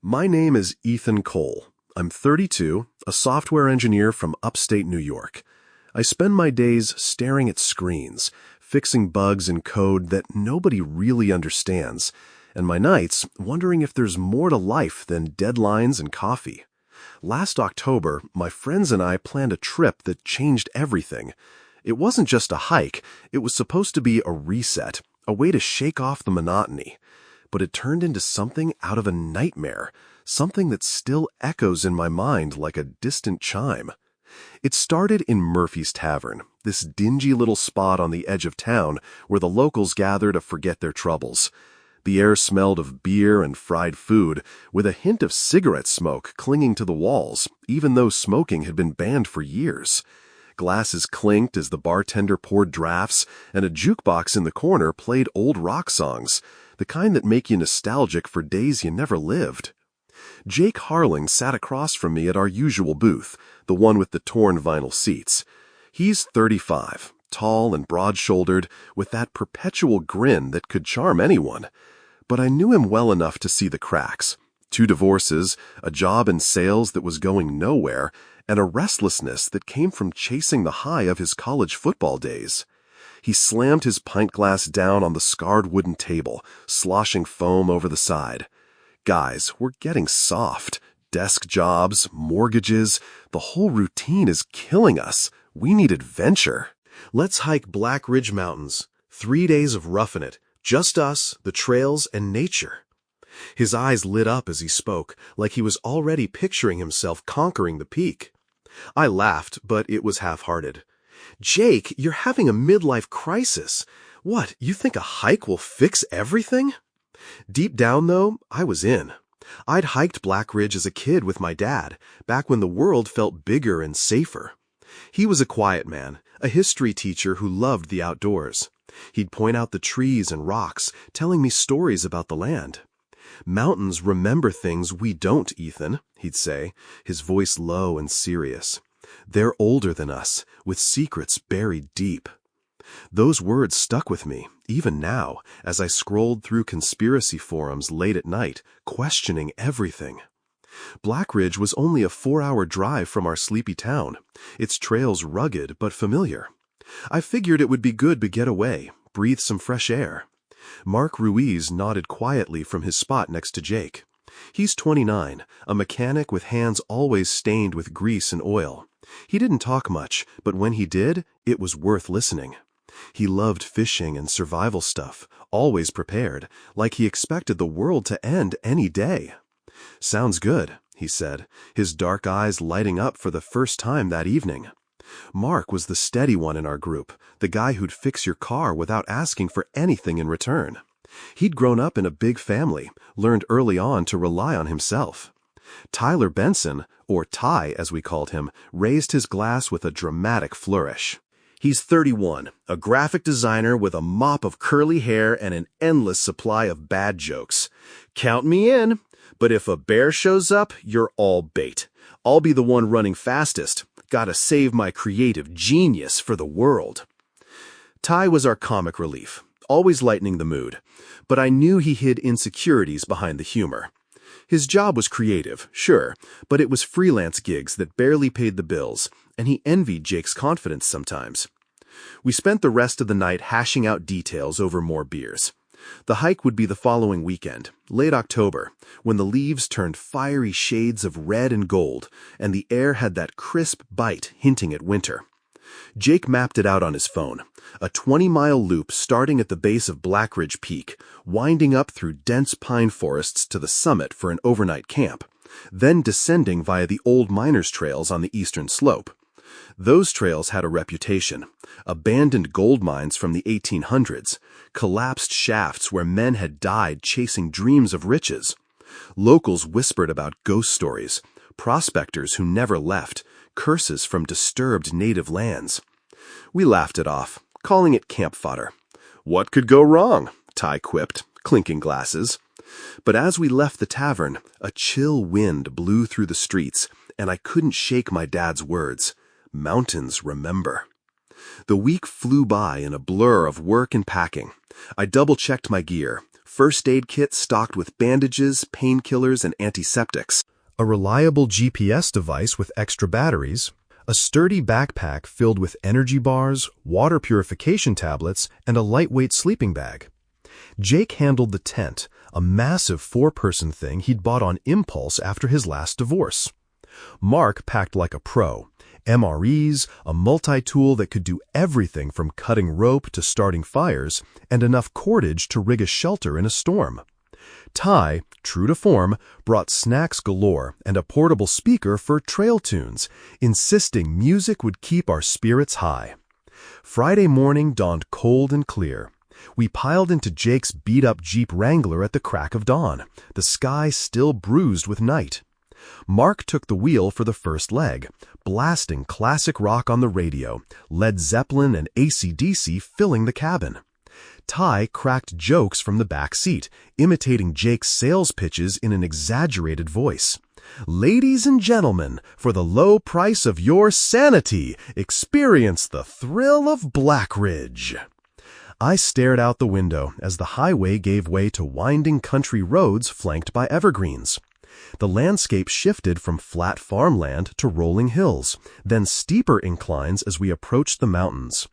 My name is Ethan Cole. I'm 32, a software engineer from upstate New York. I spend my days staring at screens, fixing bugs in code that nobody really understands, and my nights wondering if there's more to life than deadlines and coffee. Last October, my friends and I planned a trip that changed everything. It wasn't just a hike, it was supposed to be a reset, a way to shake off the monotony. But it turned into something out of a nightmare, something that still echoes in my mind like a distant chime. It started in Murphy's Tavern, this dingy little spot on the edge of town where the locals gather to forget their troubles. The air smelled of beer and fried food, with a hint of cigarette smoke clinging to the walls, even though smoking had been banned for years. Glasses clinked as the bartender poured drafts, and a jukebox in the corner played old rock songs, the kind that make you nostalgic for days you never lived. Jake Harling sat across from me at our usual booth, the one with the torn vinyl seats. He's 35, tall and broad-shouldered, with that perpetual grin that could charm anyone. But I knew him well enough to see the cracks. 2 divorces, a job in sales that was going nowhere, and a restlessness that came from chasing the high of his college football days. He slammed his pint glass down on the scarred wooden table, sloshing foam over the side. Guys, we're getting soft. Desk jobs, mortgages, the whole routine is killing us. We need adventure. Let's hike Blackridge Mountains. 3 days of roughing it. Just us, the trails, and nature. His eyes lit up as he spoke, like he was already picturing himself conquering the peak. I laughed, but it was half-hearted. Jake, you're having a midlife crisis. What, you think a hike will fix everything? Deep down, though, I was in. I'd hiked Blackridge as a kid with my dad, back when the world felt bigger and safer. He was a quiet man, a history teacher who loved the outdoors. He'd point out the trees and rocks, telling me stories about the land. Mountains remember things we don't, Ethan, he'd say, his voice low and serious. They're older than us, with secrets buried deep. Those words stuck with me, even now, as I scrolled through conspiracy forums late at night, questioning everything. Blackridge was only a 4-hour drive from our sleepy town, its trails rugged but familiar. I figured it would be good to get away, breathe some fresh air. Mark Ruiz nodded quietly from his spot next to Jake. He's 29, a mechanic with hands always stained with grease and oil. He didn't talk much, but when he did, it was worth listening. He loved fishing and survival stuff, always prepared, like he expected the world to end any day. Sounds good, he said, his dark eyes lighting up for the first time that evening. Mark was the steady one in our group, the guy who'd fix your car without asking for anything in return. He'd grown up in a big family, learned early on to rely on himself. Tyler Benson, or Ty as we called him, raised his glass with a dramatic flourish. He's 31, a graphic designer with a mop of curly hair and an endless supply of bad jokes. Count me in, but if a bear shows up, you're all bait. I'll be the one running fastest. Gotta save my creative genius for the world. Ty was our comic relief, always lightening the mood, but I knew he hid insecurities behind the humor. His job was creative, sure, but it was freelance gigs that barely paid the bills, and he envied Jake's confidence sometimes. We spent the rest of the night hashing out details over more beers. The hike would be the following weekend, late October, when the leaves turned fiery shades of red and gold, and the air had that crisp bite hinting at winter. Jake mapped it out on his phone, a 20-mile loop starting at the base of Blackridge Peak, winding up through dense pine forests to the summit for an overnight camp, then descending via the old miners' trails on the eastern slope. Those trails had a reputation: abandoned gold mines from the 1800s, collapsed shafts where men had died chasing dreams of riches. Locals whispered about ghost stories, prospectors who never left, curses from disturbed native lands. We laughed it off, calling it camp fodder. What could go wrong? Ty quipped, clinking glasses. But as we left the tavern, a chill wind blew through the streets, and I couldn't shake my dad's words. Mountains remember. The week flew by in a blur of work and packing. I double-checked my gear, first aid kit stocked with bandages, painkillers, and antiseptics, a reliable GPS device with extra batteries, a sturdy backpack filled with energy bars, water purification tablets, and a lightweight sleeping bag. Jake handled the tent, a massive 4-person thing he'd bought on impulse after his last divorce. Mark packed like a pro. MREs, a multi-tool that could do everything from cutting rope to starting fires, and enough cordage to rig a shelter in a storm. Ty, true to form, brought snacks galore and a portable speaker for trail tunes, insisting music would keep our spirits high. Friday morning dawned cold and clear. We piled into Jake's beat-up Jeep Wrangler at the crack of dawn, the sky still bruised with night. Mark took the wheel for the first leg, blasting classic rock on the radio, Led Zeppelin and AC/DC filling the cabin. Ty cracked jokes from the back seat, imitating Jake's sales pitches in an exaggerated voice. "Ladies and gentlemen, for the low price of your sanity, experience the thrill of Blackridge." I stared out the window as the highway gave way to winding country roads flanked by evergreens. The landscape shifted from flat farmland to rolling hills, then steeper inclines as we approached the mountains.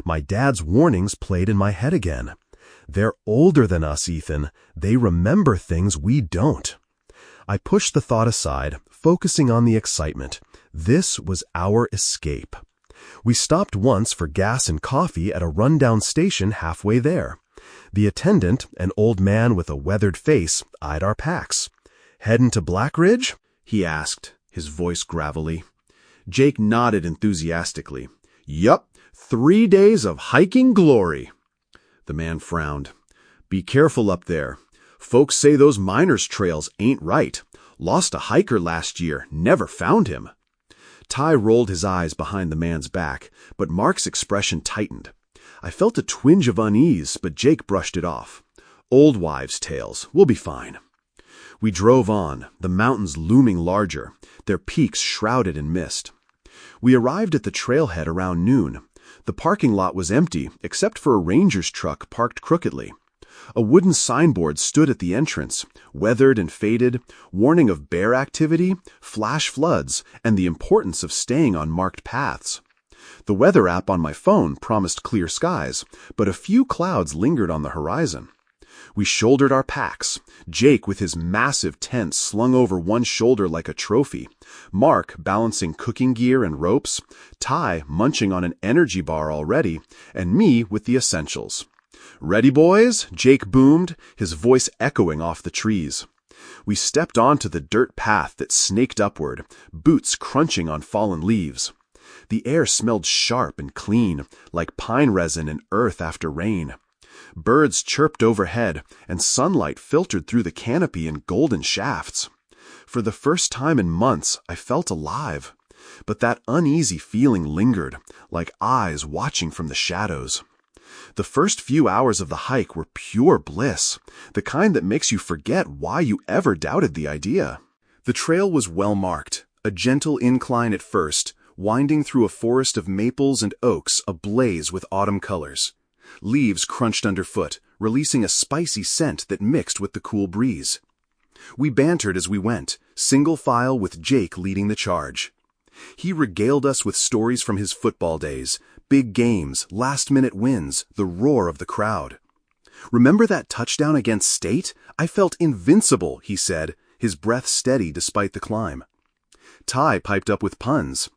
My dad's warnings played in my head again. They're older than us, Ethan. They remember things we don't. I pushed the thought aside, focusing on the excitement. This was our escape. We stopped once for gas and coffee at a rundown station halfway there. The attendant, an old man with a weathered face, eyed our packs. "Headin' to Blackridge?" he asked, his voice gravelly. Jake nodded enthusiastically. "Yup, 3 days of hiking glory." The man frowned. "Be careful up there. Folks say those miners' trails ain't right. Lost a hiker last year, never found him." Ty rolled his eyes behind the man's back, but Mark's expression tightened. I felt a twinge of unease, but Jake brushed it off. "Old wives' tales. We'll be fine." We drove on, the mountains looming larger, their peaks shrouded in mist. We arrived at the trailhead around noon. The parking lot was empty, except for a ranger's truck parked crookedly. A wooden signboard stood at the entrance, weathered and faded, warning of bear activity, flash floods, and the importance of staying on marked paths. The weather app on my phone promised clear skies, but a few clouds lingered on the horizon. We shouldered our packs, Jake with his massive tent slung over one shoulder like a trophy, Mark balancing cooking gear and ropes, Ty munching on an energy bar already, and me with the essentials. "Ready, boys?" Jake boomed, his voice echoing off the trees. We stepped onto the dirt path that snaked upward, boots crunching on fallen leaves. The air smelled sharp and clean, like pine resin and earth after rain. Birds chirped overhead, and sunlight filtered through the canopy in golden shafts. For the first time in months, I felt alive. But that uneasy feeling lingered, like eyes watching from the shadows. The first few hours of the hike were pure bliss, the kind that makes you forget why you ever doubted the idea. The trail was well marked, a gentle incline at first, winding through a forest of maples and oaks ablaze with autumn colors. Leaves crunched underfoot, releasing a spicy scent that mixed with the cool breeze. We bantered as we went, single file with Jake leading the charge. He regaled us with stories from his football days, big games, last-minute wins, the roar of the crowd. "Remember that touchdown against State? I felt invincible," he said, his breath steady despite the climb. Ty piped up with puns.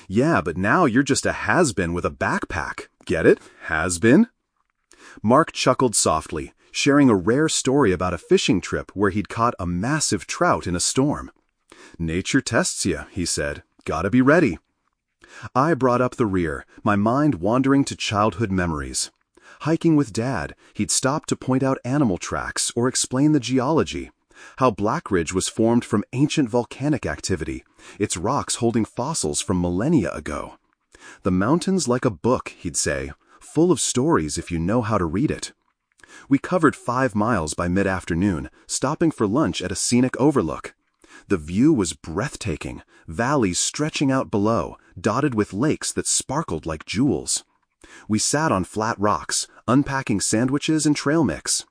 "Yeah, but now you're just a has-been with a backpack. Get it? Has-been?" Mark chuckled softly, sharing a rare story about a fishing trip where he'd caught a massive trout in a storm. "Nature tests you," he said. "Gotta be ready." I brought up the rear, my mind wandering to childhood memories. Hiking with Dad, he'd stop to point out animal tracks or explain the geology, how Blackridge was formed from ancient volcanic activity, its rocks holding fossils from millennia ago. "The mountain's like a book," he'd say, "full of stories if you know how to read it." We covered 5 miles by mid-afternoon, stopping for lunch at a scenic overlook. The view was breathtaking, valleys stretching out below, dotted with lakes that sparkled like jewels. We sat on flat rocks, unpacking sandwiches and trail mix.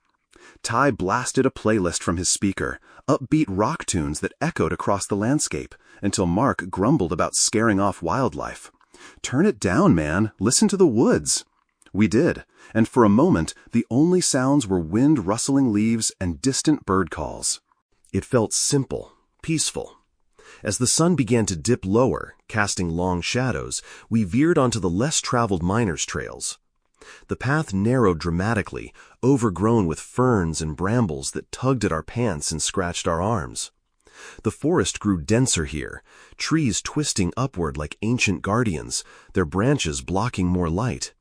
Ty blasted a playlist from his speaker, upbeat rock tunes that echoed across the landscape, until Mark grumbled about scaring off wildlife. "Turn it down, man. Listen to the woods." We did, and for a moment the only sounds were wind rustling leaves and distant bird calls. It felt simple, peaceful. As the sun began to dip lower, casting long shadows, we veered onto the less-traveled miners' trails. The path narrowed dramatically, overgrown with ferns and brambles that tugged at our pants and scratched our arms. The forest grew denser here, trees twisting upward like ancient guardians, their branches blocking more light.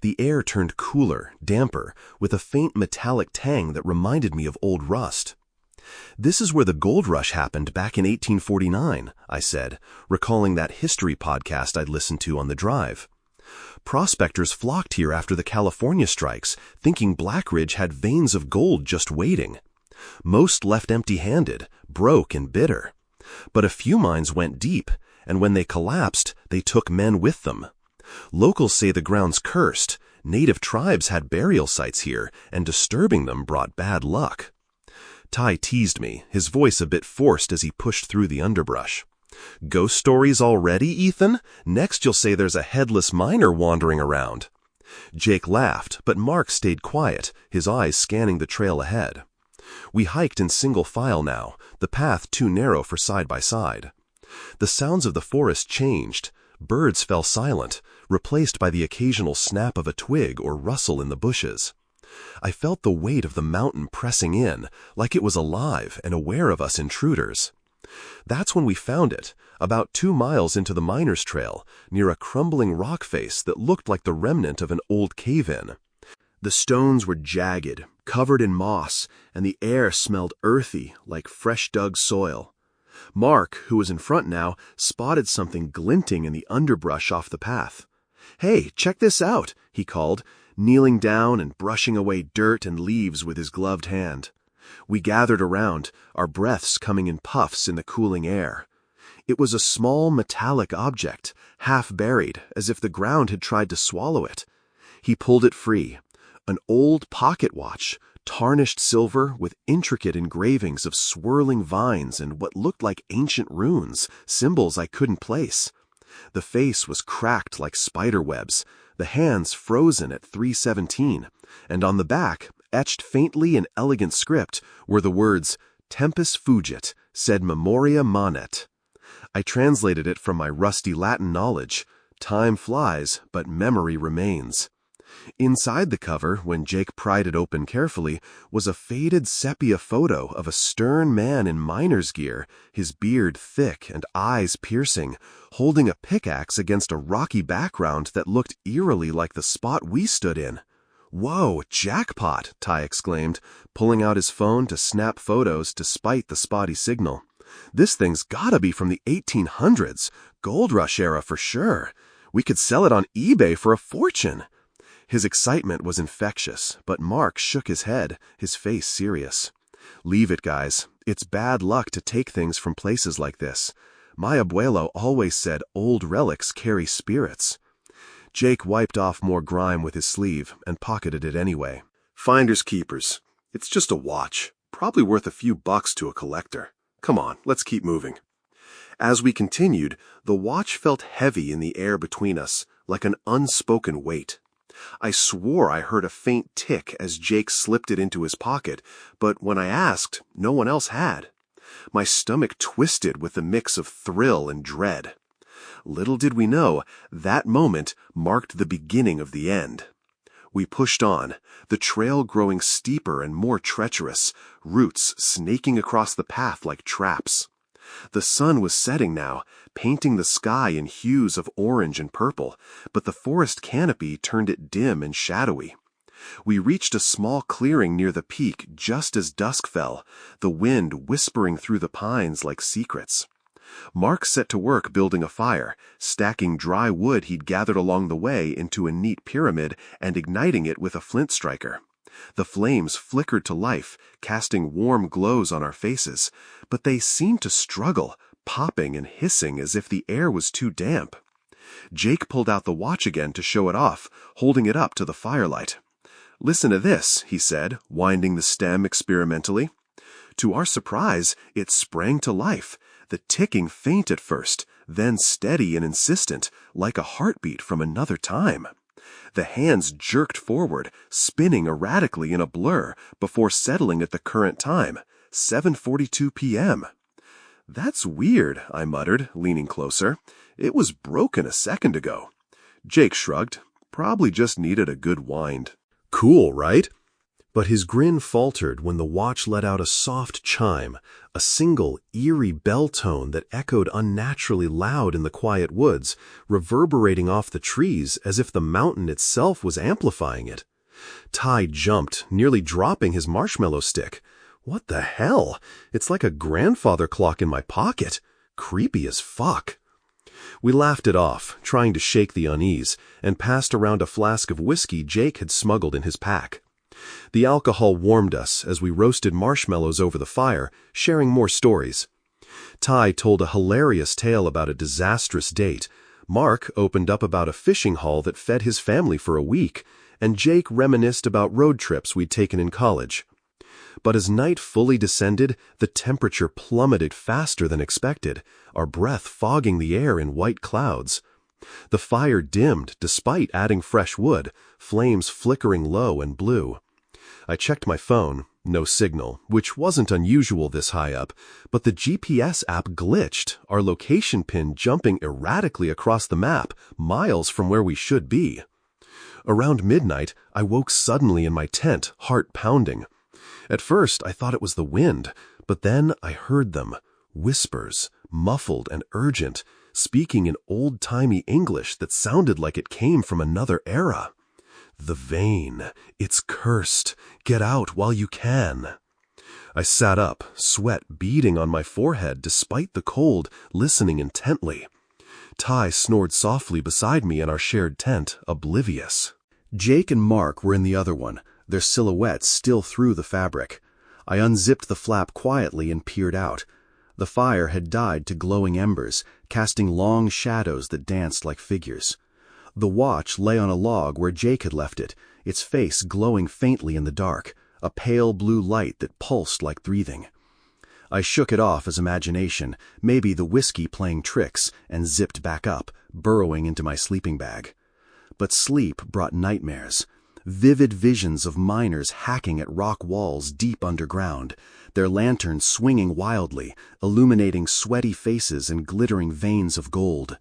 The air turned cooler, damper, with a faint metallic tang that reminded me of old rust. "This is where the gold rush happened back in 1849, I said, recalling that history podcast I'd listened to on the drive. Prospectors flocked here after the California strikes, thinking Blackridge had veins of gold just waiting. Most left empty-handed, broke and bitter. But a few mines went deep, and when they collapsed, they took men with them. Locals say the ground's cursed. Native tribes had burial sites here, and disturbing them brought bad luck." Ty teased me, his voice a bit forced as he pushed through the underbrush. "Ghost stories already, Ethan? Next you'll say there's a headless miner wandering around." Jake laughed, but Mark stayed quiet, his eyes scanning the trail ahead. We hiked in single file now, the path too narrow for side by side. The sounds of the forest changed. Birds fell silent, replaced by the occasional snap of a twig or rustle in the bushes. I felt the weight of the mountain pressing in, like it was alive and aware of us intruders. That's when we found it, about 2 miles into the miners' trail, near a crumbling rock face that looked like the remnant of an old cave-in. The stones were jagged, covered in moss, and the air smelled earthy, like fresh-dug soil. Mark, who was in front now, spotted something glinting in the underbrush off the path. "Hey, check this out," he called, kneeling down and brushing away dirt and leaves with his gloved hand. We gathered around, our breaths coming in puffs in the cooling air. It was a small metallic object, half buried, as if the ground had tried to swallow it. He pulled it free. An old pocket watch, tarnished silver with intricate engravings of swirling vines and what looked like ancient runes, symbols I couldn't place. The face was cracked like spider webs, the hands frozen at 317, and on the back, etched faintly in elegant script, were the words, "Tempus fugit, sed memoria manet." I translated it from my rusty Latin knowledge. Time flies, but memory remains. Inside the cover, when Jake pried it open carefully, was a faded sepia photo of a stern man in miner's gear, his beard thick and eyes piercing, holding a pickaxe against a rocky background that looked eerily like the spot we stood in. "Whoa, jackpot!" Ty exclaimed, pulling out his phone to snap photos despite the spotty signal. "This thing's gotta be from the 1800s, gold rush era for sure. We could sell it on eBay for a fortune." His excitement was infectious, but Mark shook his head, his face serious. "Leave it, guys. It's bad luck to take things from places like this. My abuelo always said old relics carry spirits." Jake wiped off more grime with his sleeve and pocketed it anyway. "Finders keepers. It's just a watch, probably worth a few bucks to a collector. Come on, let's keep moving." As we continued, the watch felt heavy in the air between us, like an unspoken weight. I swore I heard a faint tick as Jake slipped it into his pocket, but when I asked, no one else had. My stomach twisted with a mix of thrill and dread. Little did we know, that moment marked the beginning of the end. We pushed on, the trail growing steeper and more treacherous, roots snaking across the path like traps. The sun was setting now, painting the sky in hues of orange and purple, but the forest canopy turned it dim and shadowy. We reached a small clearing near the peak just as dusk fell, the wind whispering through the pines like secrets. Mark set to work building a fire, stacking dry wood he'd gathered along the way into a neat pyramid and igniting it with a flint striker. The flames flickered to life, casting warm glows on our faces, but they seemed to struggle, popping and hissing as if the air was too damp. Jake pulled out the watch again to show it off, holding it up to the firelight. "Listen to this," he said, winding the stem experimentally. To our surprise, it sprang to life, the ticking faint at first, then steady and insistent, like a heartbeat from another time. The hands jerked forward, spinning erratically in a blur before settling at the current time, 7:42 p.m. "That's weird," I muttered, leaning closer. "It was broken a second ago." Jake shrugged. "Probably just needed a good wind." "Cool, right?" But his grin faltered when the watch let out a soft chime, a single, eerie bell tone that echoed unnaturally loud in the quiet woods, reverberating off the trees as if the mountain itself was amplifying it. Ty jumped, nearly dropping his marshmallow stick. "What the hell? It's like a grandfather clock in my pocket. Creepy as fuck." We laughed it off, trying to shake the unease, and passed around a flask of whiskey Jake had smuggled in his pack. The alcohol warmed us as we roasted marshmallows over the fire, sharing more stories. Ty told a hilarious tale about a disastrous date. Mark opened up about a fishing haul that fed his family for a week, and Jake reminisced about road trips we'd taken in college. But as night fully descended, the temperature plummeted faster than expected, our breath fogging the air in white clouds. The fire dimmed despite adding fresh wood, flames flickering low and blue. I checked my phone, no signal, which wasn't unusual this high up, but the GPS app glitched, our location pin jumping erratically across the map, miles from where we should be. Around midnight, I woke suddenly in my tent, heart pounding. At first, I thought it was the wind, but then I heard them, whispers, muffled and urgent, speaking in old-timey English that sounded like it came from another era. "The vein. It's cursed. Get out while you can." I sat up, sweat beading on my forehead despite the cold, listening intently. Ty snored softly beside me in our shared tent, oblivious. Jake and Mark were in the other one, their silhouettes still through the fabric. I unzipped the flap quietly and peered out. The fire had died to glowing embers, casting long shadows that danced like figures. The watch lay on a log where Jake had left it, its face glowing faintly in the dark, a pale blue light that pulsed like breathing. I shook it off as imagination, maybe the whiskey playing tricks, and zipped back up, burrowing into my sleeping bag. But sleep brought nightmares. Vivid visions of miners hacking at rock walls deep underground, their lanterns swinging wildly, illuminating sweaty faces and glittering veins of gold.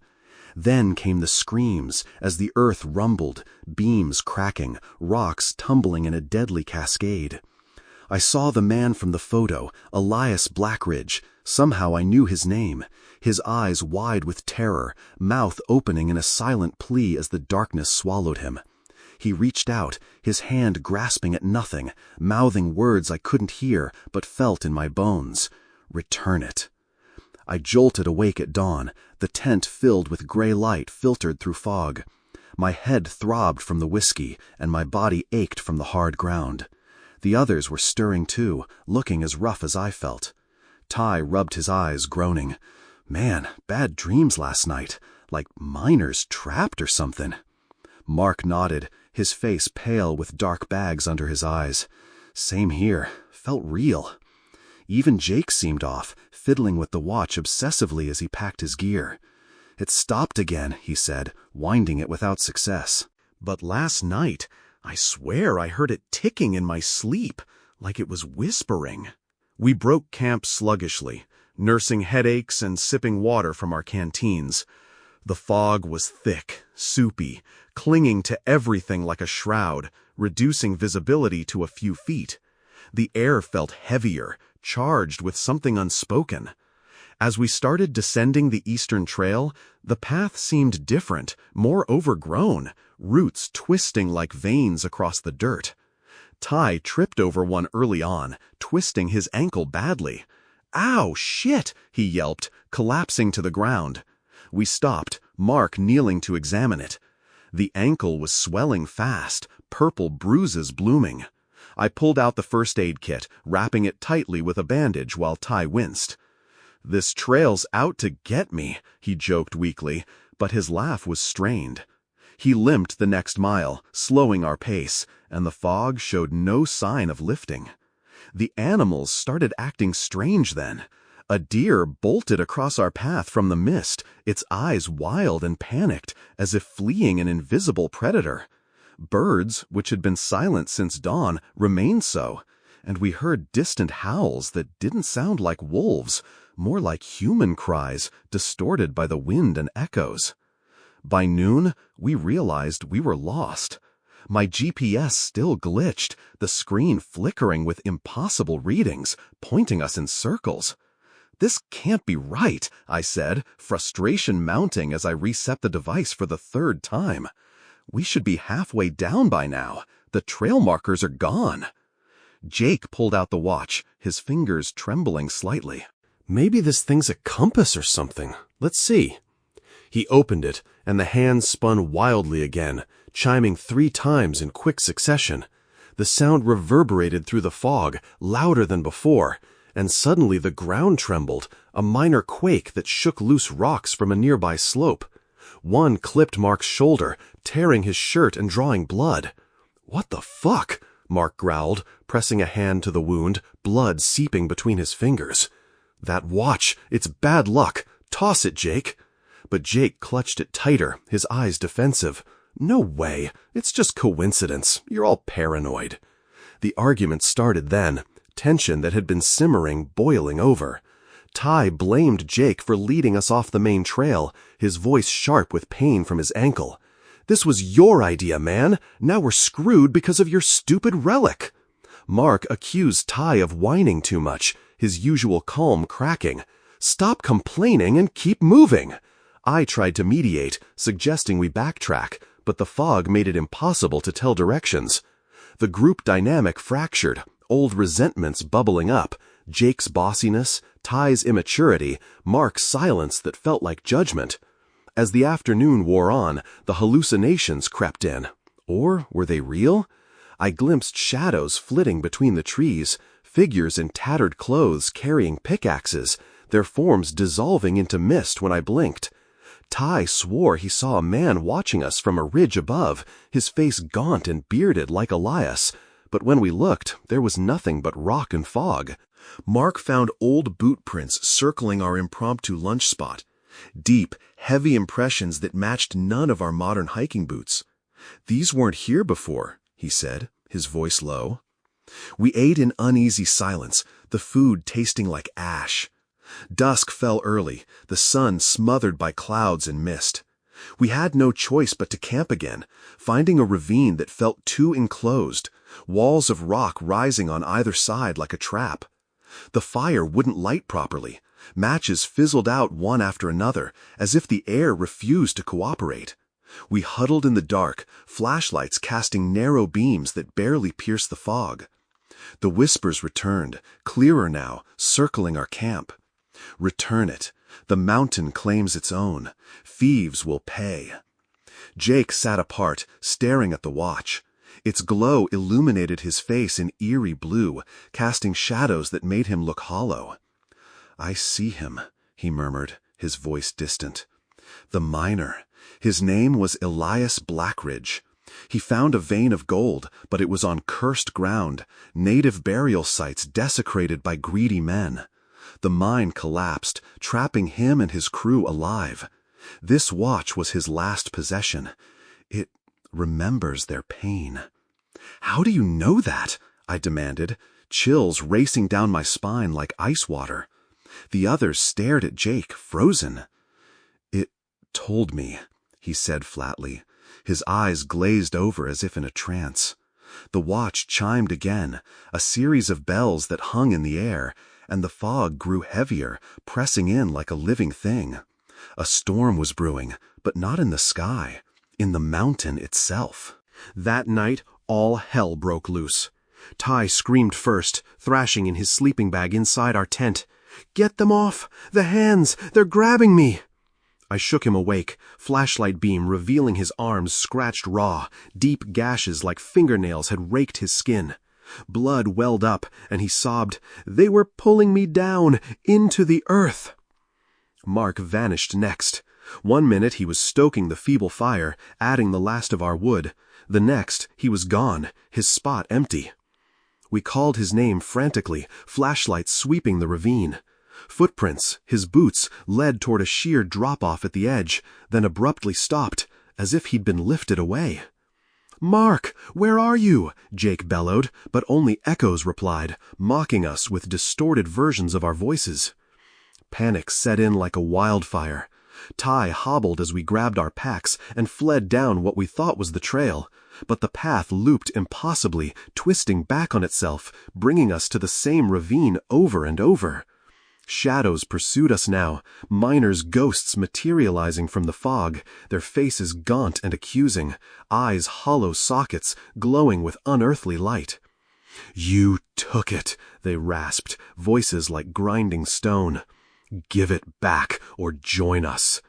Then came the screams as the earth rumbled, beams cracking, rocks tumbling in a deadly cascade. I saw the man from the photo, Elias Blackridge. Somehow I knew his name, his eyes wide with terror, mouth opening in a silent plea as the darkness swallowed him. He reached out, his hand grasping at nothing, mouthing words I couldn't hear but felt in my bones. "Return it." I jolted awake at dawn, the tent filled with gray light filtered through fog. My head throbbed from the whiskey, and my body ached from the hard ground. The others were stirring too, looking as rough as I felt. Ty rubbed his eyes, groaning. "Man, bad dreams last night, like miners trapped or something." Mark nodded, his face pale with dark bags under his eyes. "Same here, felt real." Even Jake seemed off, fiddling with the watch obsessively as he packed his gear. "It stopped again," he said, winding it without success. "But last night, I swear I heard it ticking in my sleep, like it was whispering." We broke camp sluggishly, nursing headaches and sipping water from our canteens. The fog was thick, soupy, clinging to everything like a shroud, reducing visibility to a few feet. The air felt heavier, charged with something unspoken. As we started descending the eastern trail, the path seemed different, more overgrown, roots twisting like veins across the dirt. Ty tripped over one early on, twisting his ankle badly. "Ow, shit!" he yelped, collapsing to the ground. We stopped, Mark kneeling to examine it. The ankle was swelling fast, purple bruises blooming. I pulled out the first aid kit, wrapping it tightly with a bandage while Ty winced. "This trail's out to get me," he joked weakly, but his laugh was strained. He limped the next mile, slowing our pace, and the fog showed no sign of lifting. The animals started acting strange then. A deer bolted across our path from the mist, its eyes wild and panicked, as if fleeing an invisible predator. Birds, which had been silent since dawn, remained so, and we heard distant howls that didn't sound like wolves, more like human cries, distorted by the wind and echoes. By noon, we realized we were lost. My GPS still glitched, the screen flickering with impossible readings, pointing us in circles. "This can't be right," I said, frustration mounting as I reset the device for the third time. "We should be halfway down by now. The trail markers are gone." Jake pulled out the watch, his fingers trembling slightly. "Maybe this thing's a compass or something. Let's see." He opened it, and the hands spun wildly again, chiming 3 times in quick succession. The sound reverberated through the fog, louder than before, and suddenly the ground trembled, a minor quake that shook loose rocks from a nearby slope. One clipped Mark's shoulder, tearing his shirt and drawing blood. "What the fuck?" Mark growled, pressing a hand to the wound, blood seeping between his fingers. "That watch, it's bad luck. Toss it, Jake." But Jake clutched it tighter, his eyes defensive. "No way. It's just coincidence. You're all paranoid." The argument started then, tension that had been simmering, boiling over. Ty blamed Jake for leading us off the main trail, his voice sharp with pain from his ankle. "This was your idea, man. Now we're screwed because of your stupid relic." Mark accused Ty of whining too much, his usual calm cracking. "Stop complaining and keep moving." I tried to mediate, suggesting we backtrack, but the fog made it impossible to tell directions. The group dynamic fractured, old resentments bubbling up, Jake's bossiness, Ty's immaturity, Mark's silence that felt like judgment. As the afternoon wore on, the hallucinations crept in. Or were they real? I glimpsed shadows flitting between the trees, figures in tattered clothes carrying pickaxes, their forms dissolving into mist when I blinked. Ty swore he saw a man watching us from a ridge above, his face gaunt and bearded like Elias, but when we looked, there was nothing but rock and fog. Mark found old boot prints circling our impromptu lunch spot, deep, heavy impressions that matched none of our modern hiking boots. "These weren't here before," he said, his voice low. We ate in uneasy silence, the food tasting like ash. Dusk fell early, the sun smothered by clouds and mist. We had no choice but to camp again, finding a ravine that felt too enclosed, walls of rock rising on either side like a trap. The fire wouldn't light properly. Matches fizzled out one after another, as if the air refused to cooperate. We huddled in the dark, flashlights casting narrow beams that barely pierced the fog. The whispers returned, clearer now, circling our camp. "Return it. The mountain claims its own. Thieves will pay." Jake sat apart, staring at the watch. Its glow illuminated his face in eerie blue, casting shadows that made him look hollow. "I see him," he murmured, his voice distant. "The miner. His name was Elias Blackridge. He found a vein of gold, but it was on cursed ground, native burial sites desecrated by greedy men. The mine collapsed, trapping him and his crew alive. This watch was his last possession. It remembers their pain." "How do you know that?" I demanded, chills racing down my spine like ice water. The others stared at Jake, frozen. "It told me," he said flatly, his eyes glazed over as if in a trance. The watch chimed again, a series of bells that hung in the air, and the fog grew heavier, pressing in like a living thing. A storm was brewing, but not in the sky, in the mountain itself. That night, all hell broke loose. Ty screamed first, thrashing in his sleeping bag inside our tent. "Get them off! The hands! They're grabbing me!" I shook him awake, flashlight beam revealing his arms scratched raw, deep gashes like fingernails had raked his skin. Blood welled up, and he sobbed, "They were pulling me down, into the earth." Mark vanished next. One minute he was stoking the feeble fire, adding the last of our wood. The next, he was gone, his spot empty. We called his name frantically, flashlights sweeping the ravine. Footprints, his boots, led toward a sheer drop-off at the edge, then abruptly stopped, as if he'd been lifted away. "Mark, where are you?" Jake bellowed, but only echoes replied, mocking us with distorted versions of our voices. Panic set in like a wildfire. Ty hobbled as we grabbed our packs and fled down what we thought was the trail, but the path looped impossibly, twisting back on itself, bringing us to the same ravine over and over. Shadows pursued us now, miners' ghosts materializing from the fog, their faces gaunt and accusing, eyes hollow sockets glowing with unearthly light. "You took it," they rasped, voices like grinding stone. "Give it back or join us."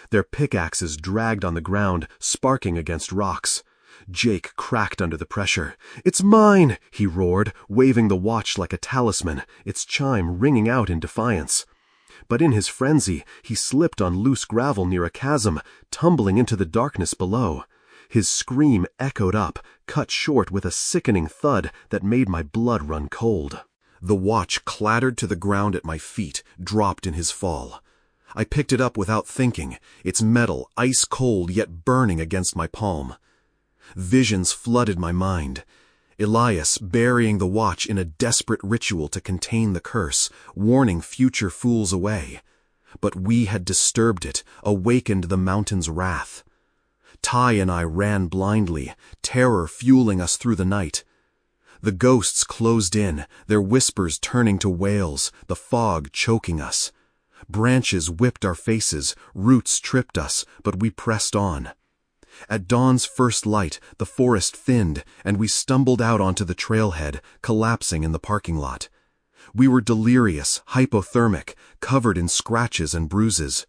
Their pickaxes dragged on the ground, sparking against rocks. Jake cracked under the pressure. "It's mine!" he roared, waving the watch like a talisman, its chime ringing out in defiance. But in his frenzy, he slipped on loose gravel near a chasm, tumbling into the darkness below. His scream echoed up, cut short with a sickening thud that made my blood run cold. The watch clattered to the ground at my feet, dropped in his fall. I picked it up without thinking, its metal ice cold yet burning against my palm. Visions flooded my mind. Elias burying the watch in a desperate ritual to contain the curse, warning future fools away. But we had disturbed it, awakened the mountain's wrath. Ty and I ran blindly, terror fueling us through the night. The ghosts closed in, their whispers turning to wails, the fog choking us. Branches whipped our faces, roots tripped us, but we pressed on. At dawn's first light, the forest thinned, and we stumbled out onto the trailhead, collapsing in the parking lot. We were delirious, hypothermic, covered in scratches and bruises.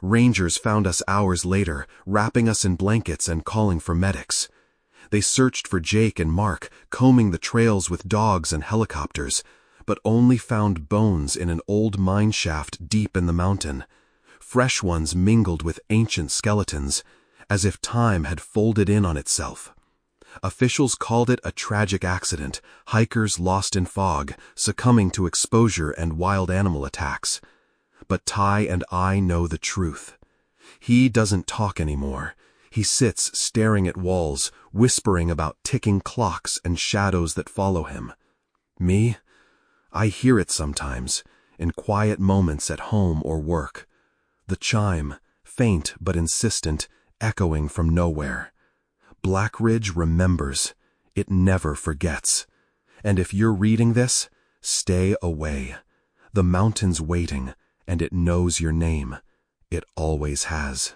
Rangers found us hours later, wrapping us in blankets and calling for medics. They searched for Jake and Mark, combing the trails with dogs and helicopters, but only found bones in an old mine shaft deep in the mountain. Fresh ones mingled with ancient skeletons, as if time had folded in on itself. Officials called it a tragic accident, hikers lost in fog, succumbing to exposure and wild animal attacks. But Ty and I know the truth. He doesn't talk anymore. He sits staring at walls, whispering about ticking clocks and shadows that follow him. Me? I hear it sometimes, in quiet moments at home or work. The chime, faint but insistent, echoing from nowhere. Blackridge remembers. It never forgets. And if you're reading this, stay away. The mountain's waiting, and it knows your name. It always has.